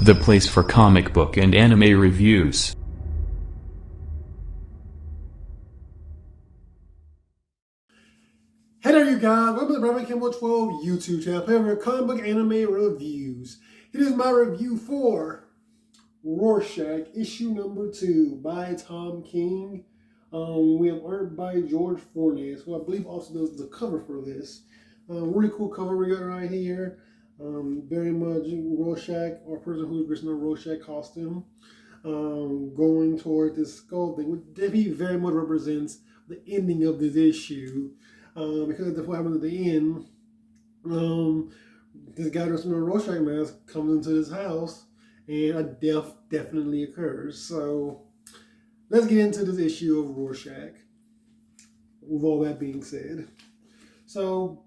the place for comic book and anime reviews. Hey there you guys, welcome to the Brother Campbell 12 YouTube channel, playing for comic book anime reviews. It is my review for Rorschach, issue number 2 by Tom King. We have art by George Fornes, who I believe also does the cover for this. Really cool cover we got right here. Very much Rorschach, or person who's dressed in a Rorschach costume, going toward this skull thing, which definitely very much represents the ending of this issue. Because that's what happens at the end. This guy dressed in a Rorschach mask comes into this house, and a death definitely occurs. So let's get into this issue of Rorschach. With all that being said, so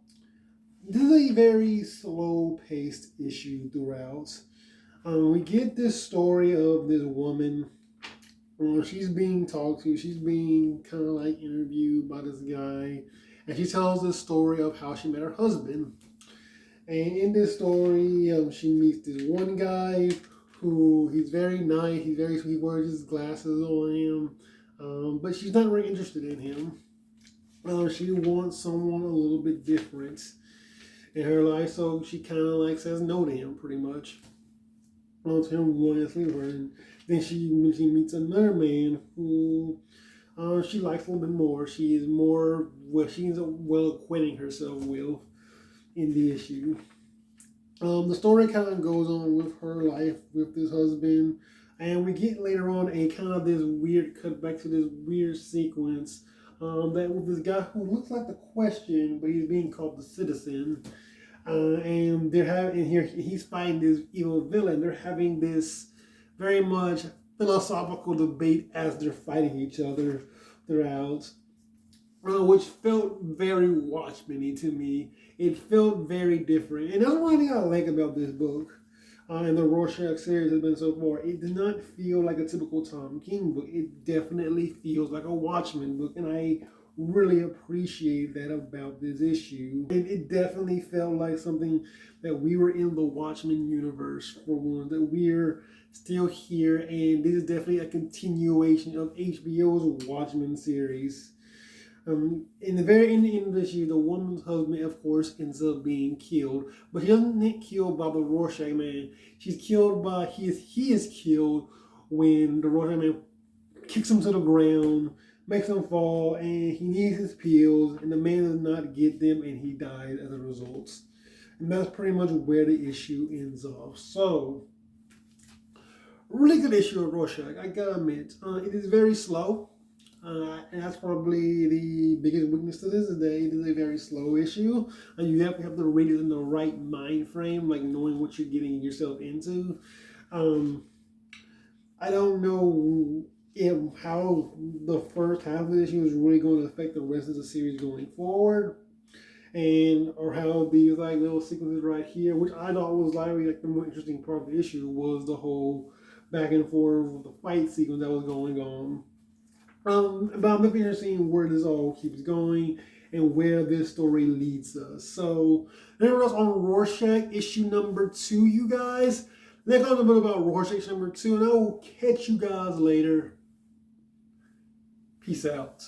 this is a very slow-paced issue throughout. We get this story of this woman. She's being talked to. She's being kind of like interviewed by this guy. And she tells the story of how she met her husband. And in this story, she meets this one guy who, he's very nice, he's very sweet, he wears his glasses on him. But she's not very interested in him. She wants someone a little bit different in her life, so she kind of like says no to him, pretty much. To him wanting to sleep with her. And then she meets another man who she likes a little bit more. She's well acquainting herself with in the issue. The story kind of goes on with her life with this husband, and we get later on a kind of this weird cut back to this weird sequence that with this guy who looks like the Question, but he's being called the Citizen, and he's fighting this evil villain. They're having this very much philosophical debate as they're fighting each other throughout, which felt very Watchmen-y to me. It felt very different, and that's one thing I like about this book and the Rorschach series has been so far. It does not feel like a typical Tom King book. It definitely feels like a Watchmen book, and I really appreciate that about this issue. It definitely felt like something that we were in the Watchmen universe for one, that we're still here, and this is definitely a continuation of HBO's Watchmen series. In the very end of this issue, the woman's husband, of course, ends up being killed, but he doesn't get killed by the Rorschach man. He is killed when the Rorschach man kicks him to the ground, makes him fall, and he needs his pills, and the man does not get them, and he dies as a result. And that's pretty much where the issue ends off. So, really good issue of Rorschach, I gotta admit. It is very slow, and that's probably the biggest weakness to this, is that it is a very slow issue, and you have to read it in the right mind frame, like knowing what you're getting yourself into. I don't know how the first half of the issue is really going to affect the rest of the series going forward, or how these like little sequences right here, which I thought was like the more interesting part of the issue, was the whole back and forth with the fight sequence that was going on. But I'm looking at seeing where this all keeps going and where this story leads us. So, remember us on Rorschach issue number 2, you guys. Let's talk a bit about Rorschach issue number 2, and I will catch you guys later. Peace out.